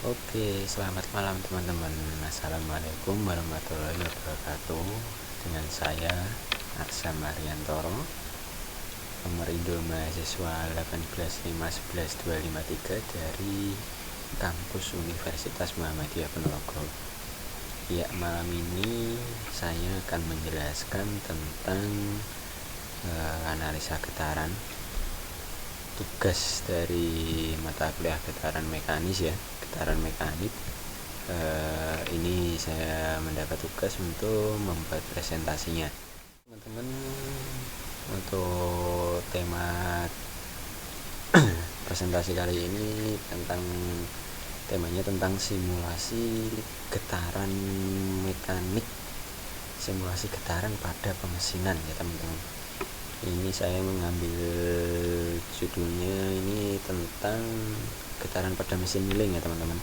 Oke, selamat malam teman-teman. Assalamualaikum warahmatullahi wabarakatuh. Dengan saya Arsa Mariantoro, nomor Indul mahasiswa 1851123 dari kampus Universitas Muhammadiyah Ponorogo. Ya, malam ini saya akan menjelaskan tentang analisa getaran, tugas dari mata kuliah getaran mekanis ya, getaran mekanik. Ini saya mendapat tugas untuk membuat presentasinya. Teman-teman, untuk tema presentasi kali ini temanya tentang simulasi getaran mekanik, simulasi getaran pada pemesinan ya teman-teman. Ini saya mengambil judulnya ini tentang getaran pada mesin milling ya teman-teman.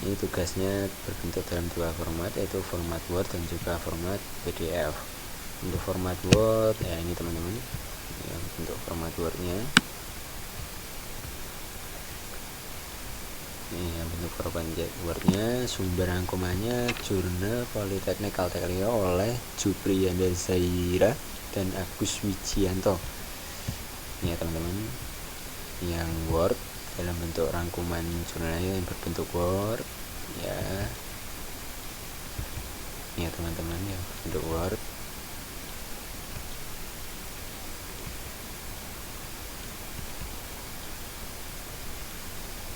Ini tugasnya berbentuk dalam dua format, yaitu format Word dan juga format PDF. Untuk format Word ya ini teman-teman, ya, untuk format Wordnya ini ya, bentuk format Wordnya. Sumber rangkumannya Jurnal Politeknik Caltech Riau oleh Jupriyanda Zaira dan Agus Wijianto. Ini ya teman-teman, yang Word dalam bentuk rangkuman jurnalnya yang berbentuk Word ya. Ini ya teman-teman, ya bentuk Word.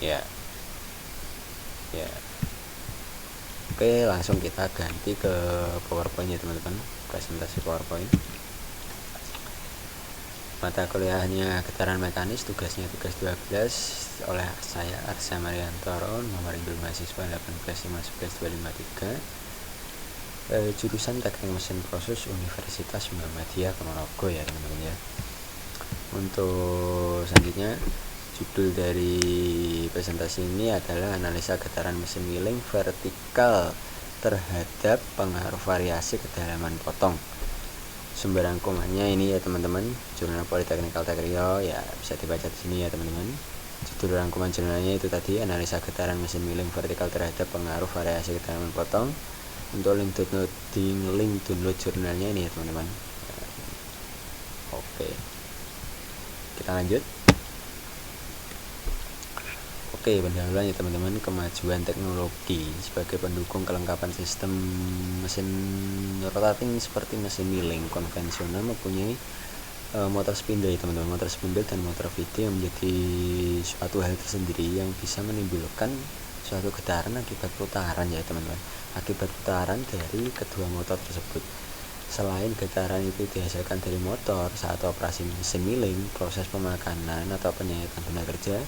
Ya. Oke, langsung kita ganti ke PowerPoint ya teman-teman, presentasi PowerPoint. Mata kuliahnya getaran mekanis, tugasnya tugas 12 oleh saya Arsa Mariantoro, nomor induk mahasiswa 1851123, jurusan Teknik Mesin Proses Universitas Muhammadiyah Ponorogo ya teman-teman ya. Untuk selanjutnya, judul dari presentasi ini adalah analisa getaran mesin milling vertikal terhadap pengaruh variasi kedalaman potong. Sumber rangkumannya ini ya teman-teman, Jurnal Politeknik Caltech Riau ya, bisa dibaca di sini ya teman-teman. Judul rangkuman jurnalnya itu tadi, analisa getaran mesin milling vertikal terhadap pengaruh variasi kedalaman potong. Untuk link download jurnalnya ini ya teman-teman. Oke, kita lanjut. Oke, pendahuluan ya teman-teman. Kemajuan teknologi sebagai pendukung kelengkapan sistem mesin rotating seperti mesin milling konvensional mempunyai motor spindle ya teman-teman. Motor spindle dan motor VT yang menjadi suatu hal tersendiri yang bisa menimbulkan suatu getaran akibat putaran ya teman-teman, akibat putaran dari kedua motor tersebut. Selain getaran itu dihasilkan dari motor saat operasi mesin milling, proses pemakanan atau penyayatan benda kerja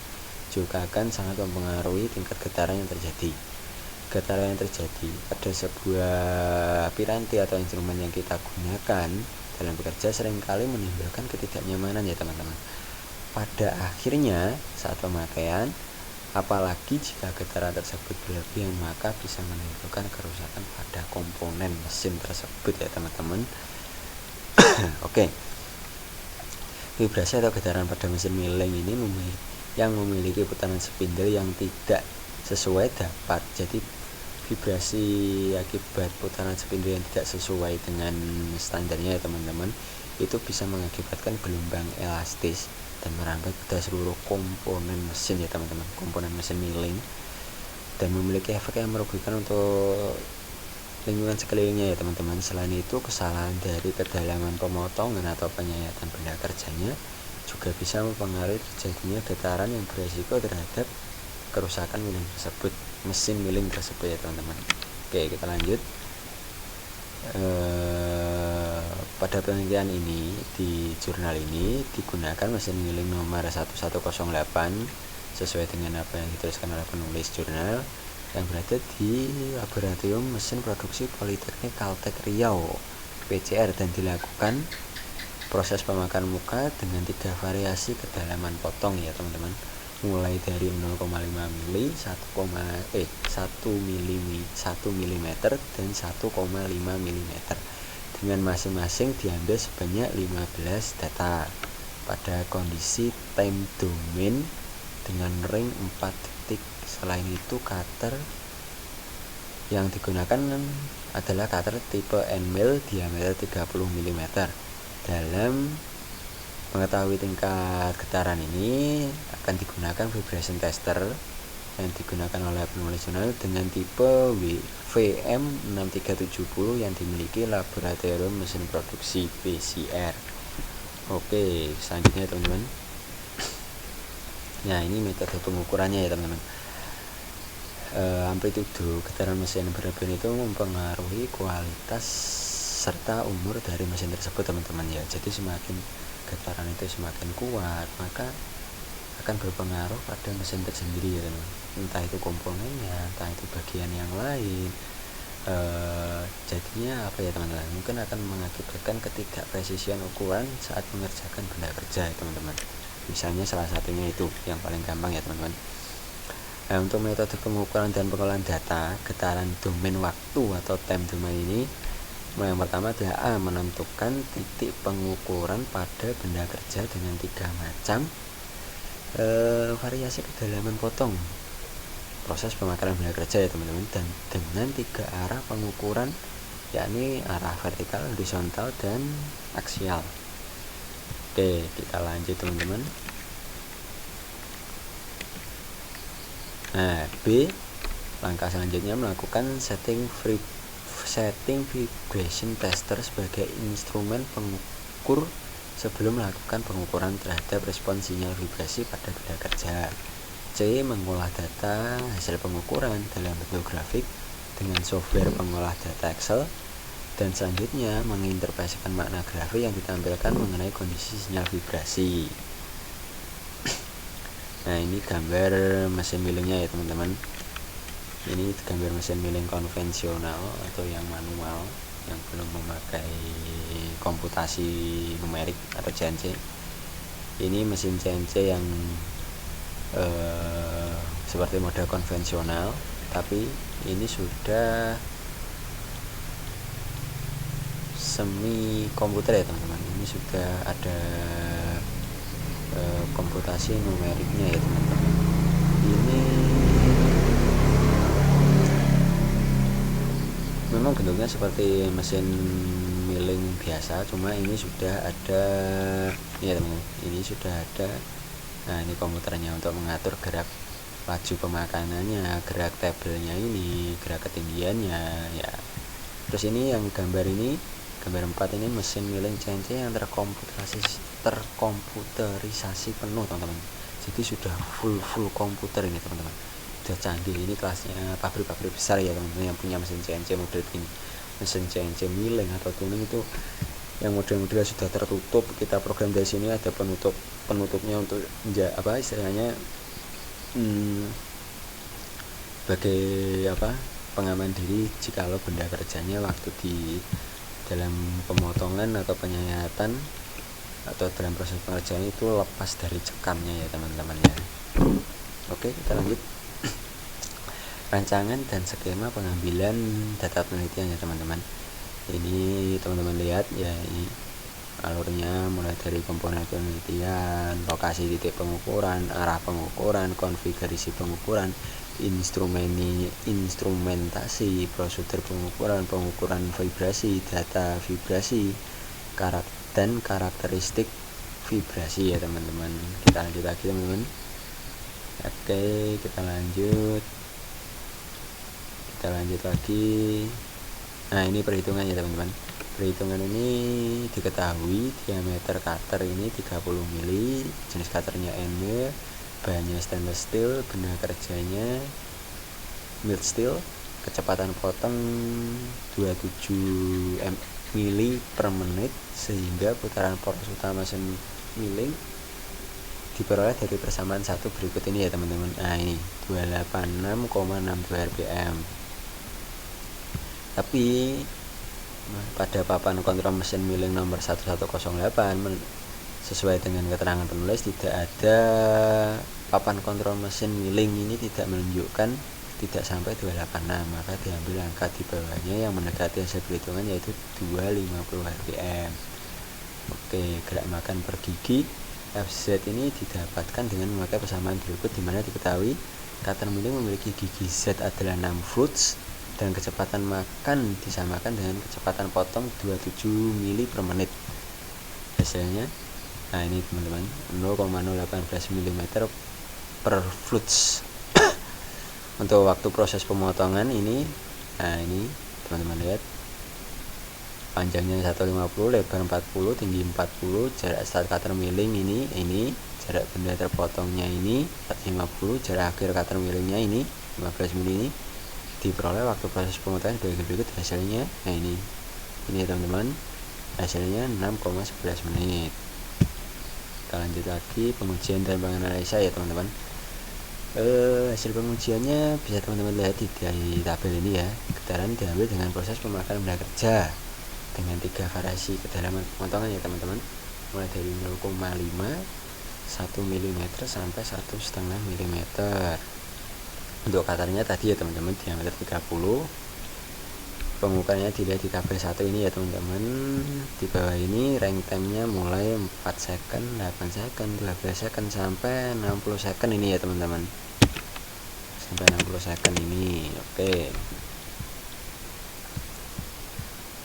juga akan sangat mempengaruhi tingkat getaran yang terjadi. Getaran yang terjadi pada sebuah piranti atau instrumen yang kita gunakan dalam bekerja seringkali menimbulkan ketidaknyamanan ya teman-teman. Pada akhirnya saat pemakaian, apalagi jika getaran tersebut berlebihan, maka bisa menimbulkan kerusakan pada komponen mesin tersebut ya teman-teman. Oke. Vibrasi atau getaran pada mesin milling ini yang memiliki putaran spindle yang tidak sesuai dapat, jadi vibrasi akibat putaran spindle yang tidak sesuai dengan standarnya ya teman-teman, itu bisa mengakibatkan gelombang elastis dan merambat pada seluruh komponen mesin ya teman-teman, komponen mesin milling, dan memiliki efek yang merugikan untuk lingkungan sekelilingnya ya teman-teman. Selain itu, kesalahan dari kedalaman pemotongan atau penyayatan benda kerjanya juga bisa mempengaruhi terjadinya getaran yang beresiko terhadap kerusakan mesin milling tersebut ya teman-teman. Oke, kita lanjut. Pada penelitian ini, di jurnal ini digunakan mesin milling nomor 1108 sesuai dengan apa yang dituliskan oleh penulis jurnal, yang berada di Laboratorium Mesin Produksi Politeknik Caltech Riau PCR, dan dilakukan proses pemakaran muka dengan 3 variasi kedalaman potong ya teman-teman, mulai dari 0,5 mili, 1 mm dan 1,5 mm, dengan masing-masing diambil sebanyak 15 data pada kondisi time domain dengan ring 4 titik. Selain itu cutter yang digunakan adalah cutter tipe end mill diameter 30 mm. Dalam mengetahui tingkat getaran ini akan digunakan vibration tester yang digunakan oleh penulis jurnal dengan tipe VM6370 yang dimiliki laboratorium mesin produksi PCR. Oke, selanjutnya teman-teman. Nah, ini metode pengukurannya ya teman-teman. Amplitudo getaran mesin berlebihan itu mempengaruhi kualitas serta umur dari mesin tersebut teman-teman ya. Jadi semakin getaran itu semakin kuat, maka akan berpengaruh pada mesin tersendiri ya teman-teman. Entah itu komponennya, entah itu bagian yang lain. Jadinya apa ya teman-teman, mungkin akan mengakibatkan ketidakpresisian ukuran saat mengerjakan benda kerja ya teman-teman. Misalnya salah satunya itu yang paling gampang ya teman-teman. Nah, untuk metode pengukuran dan pengolahan data getaran domain waktu atau time domain ini, yang pertama adalah A, menentukan titik pengukuran pada benda kerja dengan 3 macam variasi kedalaman potong proses pemakaran benda kerja ya teman-teman, dan dengan 3 arah pengukuran, yakni arah vertikal, horizontal, dan aksial. Oke, kita lanjut teman-teman. Nah, B, langkah selanjutnya melakukan setting vibration tester sebagai instrumen pengukur sebelum melakukan pengukuran terhadap respon sinyal vibrasi pada benda kerja. C, mengolah data hasil pengukuran dalam bentuk grafik dengan software pengolah data Excel, dan selanjutnya menginterpretasikan makna grafik yang ditampilkan mengenai kondisi sinyal vibrasi. Nah, ini gambar mesin millingnya ya teman-teman. Ini gambar mesin milling konvensional atau yang manual, yang belum memakai komputasi numerik atau CNC. Ini mesin CNC yang seperti mode konvensional, tapi ini sudah semi komputer ya teman-teman. Ini sudah ada komputasi numeriknya ya teman-teman. Ini memang bentuknya seperti mesin milling biasa, cuma ini sudah ada ya teman-teman. Ini sudah ada. Nah, ini komputernya untuk mengatur gerak laju pemakanannya, gerak tabelnya ini, gerak ketinggiannya ya. Terus ini yang gambar ini, gambar 4 ini mesin milling CNC yang terkomputerisasi penuh teman-teman. Jadi sudah full komputer ini teman-teman. Sudah canggih. Ini kelasnya pabrik-pabrik besar ya teman-teman yang punya mesin CNC model ini. Mesin CNC milling atau tuning itu yang model-model sudah tertutup, kita program dari sini ada penutupnya untuk istilahnya sebagai pengaman diri jikalau benda kerjanya waktu di dalam pemotongan atau penyayatan atau dalam proses pengerjaan itu lepas dari cekamnya ya teman-teman ya. Oke, kita lanjut. Rancangan dan skema pengambilan data penelitian ya teman-teman. Ini teman-teman lihat ya, ini alurnya mulai dari komponen penelitian, lokasi titik pengukuran, arah pengukuran, konfigurasi pengukuran, instrumentasi, prosedur pengukuran vibrasi, data vibrasi, dan karakteristik vibrasi ya teman-teman. Kita lanjut lagi teman-teman. Oke, kita lanjut lagi. Nah, ini perhitungannya teman-teman. Perhitungan ini diketahui diameter cutter ini 30 mili, jenis cutternya N, bahannya stainless steel, benda kerjanya mild steel, kecepatan potong 27 mili per menit, sehingga putaran poros utama mesin milling diperoleh dari persamaan satu berikut ini ya teman-teman. Nah, ini 286,62 rpm. Tapi pada papan kontrol mesin milling nomor 1108 sesuai dengan keterangan penulis tidak ada papan kontrol mesin milling ini tidak menunjukkan tidak sampai 286, maka diambil angka di bawahnya yang mendekati hasil perhitungan yaitu 250 rpm. Oke, gerak makan per gigi FZ ini didapatkan dengan memakai persamaan berikut, di mana diketahui cutter milling memiliki gigi Z adalah 6 flutes dan kecepatan makan disamakan dengan kecepatan potong 27 mili per menit. Hasilnya, nah ini teman-teman, 0,018 mm per flutes. Untuk waktu proses pemotongan ini, nah ini teman-teman lihat, panjangnya 150, lebar 40, tinggi 40, jarak start cutter milling ini jarak benda terpotongnya ini 150, jarak akhir cutter millingnya ini 15 mm ini diperoleh waktu proses pemotongan sebagai berikut. Hasilnya, nah ini ya teman-teman, hasilnya 6,11 menit. Kita lanjut lagi pengujian dan penganalisa ya teman-teman. Hasil pengujiannya bisa teman-teman lihat di tabel ini ya. Getaran diambil dengan proses pemakaran benda kerja dengan 3 variasi kedalaman pemotongan ya teman-teman, mulai dari 0,5, 1 mm sampai 1,5 mm. Untuk cutternya tadi ya teman-teman, diameter 30. Pengukurannya dilihat di tabel 1 ini ya teman-teman. Di bawah ini rank time-nya mulai 4 second, 8 second, 12 second sampai 60 second ini ya teman-teman. Sampai 60 second ini. Oke.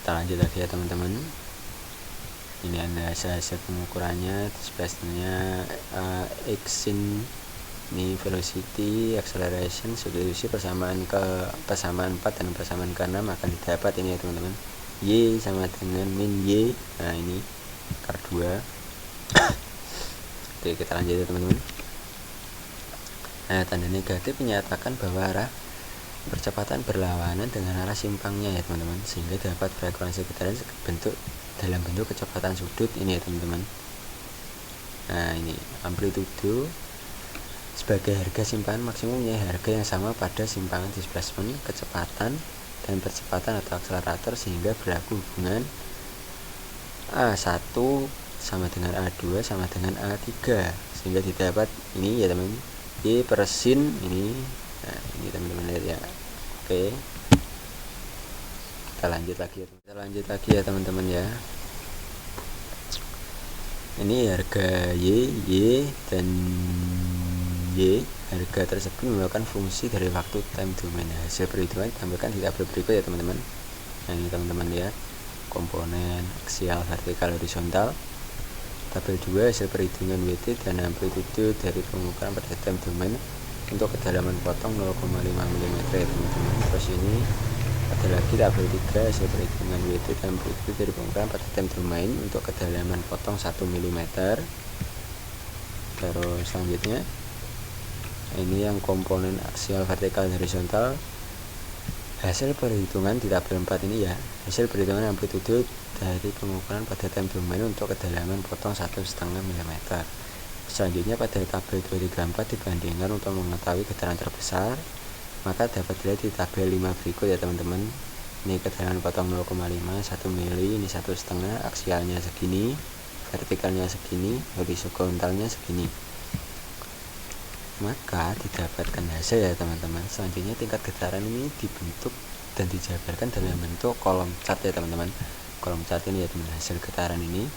Kita lanjut lagi ya teman-teman. Ini ada hasil pengukurannya, displacement-nya Xin, ini velocity, acceleration, substitusi persamaan 4 dan persamaan ke 6 akan didapat ini ya teman-teman. Y sama dengan min Y. Nah ini kar 2. Oke, kita lanjut ya teman-teman. Nah, tanda negatif menyatakan bahwa arah percepatan berlawanan dengan arah simpangnya ya teman-teman, sehingga dapat frekuensi getaran dalam bentuk kecepatan sudut ini ya teman-teman. Nah ini amplitudo sebagai harga simpangan maksimumnya, harga yang sama pada simpangan displacement, kecepatan dan percepatan atau akselerator, sehingga berlaku hubungan A1 sama dengan A2 sama dengan A3, sehingga didapat ini ya teman-teman, Y per sin ini. Nah ini teman-teman lihat ya. Oke, kita lanjut lagi ya teman-teman ya. Ini harga Y dan Y, harga tersebut merupakan fungsi dari waktu time domain. Hasil perhitungan ditampilkan di tabel berikut ya teman-teman. Nah ini teman-teman lihat, komponen aksial, vertikal, horizontal. Tabel 2 hasil perhitungan WT dan amplitude dari pengukuran pada time domain untuk kedalaman potong 0,5 mm ya teman-teman. Terus ini ada lagi tabel 3 hasil perhitungan WT dan amplitude dari pengukuran pada time domain untuk kedalaman potong 1 mm. Terus selanjutnya ini yang komponen aksial, vertikal, horizontal. Hasil perhitungan di tabel 4 ini ya, hasil perhitungan amplitude dari pengukuran pada time domain untuk kedalaman potong 1,5 mm. Selanjutnya pada tabel 234 dibandingkan untuk mengetahui getaran terbesar, maka dapat dilihat di tabel 5 berikut ya teman-teman. Ini kedalaman potong 0,5, 1 mili, ini 1,5, aksialnya segini, vertikalnya segini, horizontalnya segini. Maka didapatkan hasil ya teman-teman. Selanjutnya tingkat getaran ini dibentuk dan dijabarkan dalam bentuk kolom chart ya teman-teman. Kolom chart ini ya teman, hasil getaran ini.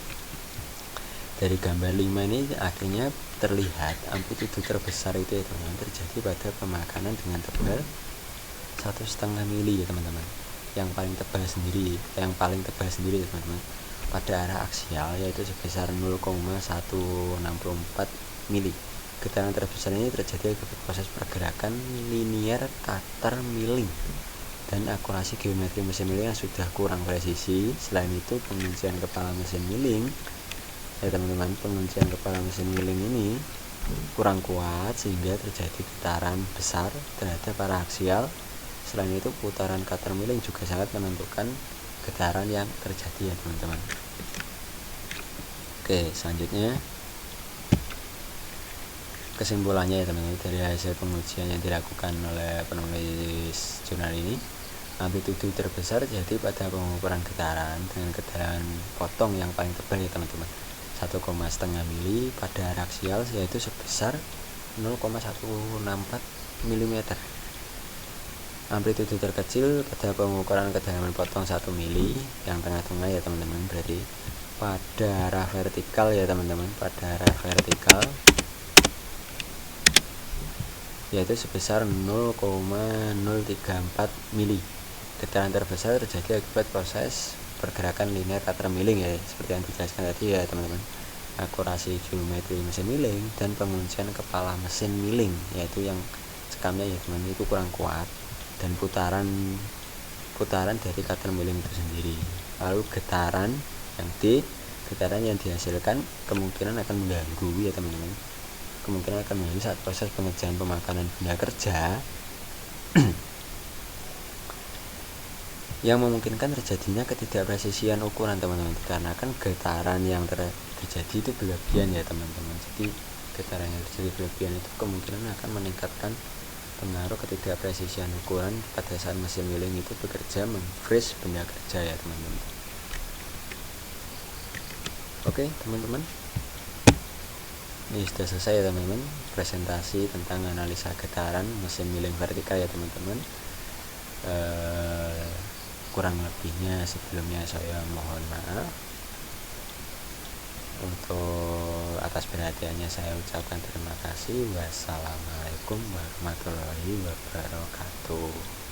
Dari gambar 5 ini akhirnya terlihat amplitudo terbesar itu ya teman-teman terjadi pada pemakanan dengan tebal 1,5 mili ya teman-teman. Yang paling tebal sendiri ya teman-teman, pada arah aksial yaitu sebesar 0,164 mili. Getaran terbesar ini terjadi akibat proses pergerakan linear cutter milling dan akurasi geometri mesin milling yang sudah kurang presisi. Selain itu, penguncian kepala mesin milling ya teman-teman, penguncian kepala mesin milling ini kurang kuat sehingga terjadi getaran besar terhadap arah aksial. Selain itu, putaran cutter milling juga sangat menentukan getaran yang terjadi ya teman-teman. Oke, selanjutnya kesimpulannya ya teman-teman, dari hasil pengujian yang dilakukan oleh penulis jurnal ini, amplitudo terbesar terjadi pada pengukuran getaran dengan kedalaman potong yang paling tebal ya teman-teman, 1,5 mili pada arah aksial yaitu sebesar 0,164 mm. Amplitudo terkecil pada pengukuran kedalaman potong 1 mili yang tengah-tengah ya teman-teman, berarti pada arah vertikal ya teman-teman, pada arah vertikal, yaitu sebesar 0,034 mili. Getaran terbesar terjadi akibat proses pergerakan linear cutter milling ya, seperti yang dijelaskan tadi ya teman-teman. Akurasi geometri mesin milling dan penguncian kepala mesin milling, yaitu yang sekamnya ya teman, itu kurang kuat, dan putaran dari cutter milling itu sendiri. Lalu getaran yang dihasilkan kemungkinan akan mengganggu ya teman-teman, kemungkinan akan mengganggu saat proses pengerjaan pemakanan benda kerja yang memungkinkan terjadinya ketidakpresisian ukuran teman-teman, dikarenakan getaran yang terjadi itu berlebihan ya teman-teman. Jadi getaran yang terjadi berlebihan itu kemungkinan akan meningkatkan pengaruh ketidakpresisian ukuran pada saat mesin milling itu bekerja memfreeze benda kerja ya teman-teman. Oke teman-teman, ini sudah selesai ya teman-teman, presentasi tentang analisa getaran mesin milling vertikal ya teman-teman. Kurang lebihnya sebelumnya saya mohon maaf. Untuk atas perhatiannya saya ucapkan terima kasih. Wassalamualaikum warahmatullahi wabarakatuh.